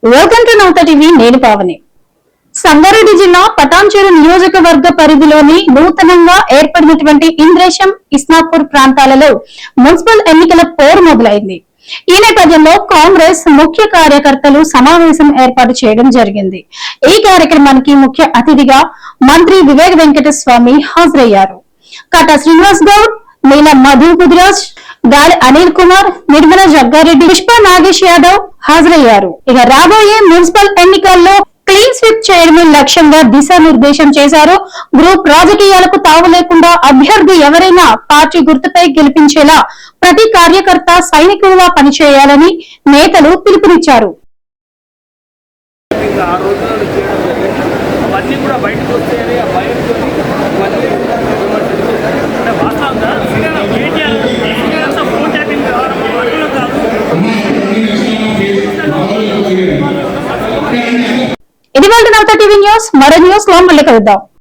Welcome to Navata TV. నేను పావని. సంగారెడ్డి జిల్లా పటాన్చెరు నియోజకవర్గ పరిధిలోని నూతనంగా ఏర్పడినటువంటి ఇంద్రేశం, ఇస్నాపూర్ ప్రాంతాలలో మున్సిపల్ ఎన్నికల పోరు మొదలైంది. ఈ నేపథ్యంలో కాంగ్రెస్ ముఖ్య కార్యకర్తలు సమావేశం ఏర్పాటు చేయడం జరిగింది. ఈ కార్యక్రమానికి ముఖ్య అతిథిగా మంత్రి వివేక్ వెంకటస్వామి హాజరయ్యారు. కాటా శ్రీనివాస్ గౌడ్, నీలం మధు గుజరాజ్, గాలి అనిల్ కుమార్, నిర్మల జగ్గారెడ్డి, పుష్ప నాగేష్ యాదవ్ హాజరయ్యారు. ఇక రాబోయే మున్సిపల్ ఎన్నికల్లో క్లీన్ స్వీప్ చేయడమే లక్ష్యంగా దిశానిర్దేశం చేశారు. గ్రూప్ రాజకీయాలకు తావు లేకుండా అభ్యర్థి ఎవరైనా పార్టీ గుర్తుపై గెలిపించేలా ప్రతి కార్యకర్త సైనికులుగా పనిచేయాలని నేతలు పిలుపునిచ్చారు. ఇది వాళ్ళ నవత టీవీ న్యూస్. మరో న్యూస్ లో మళ్ళీ కలుద్దాం.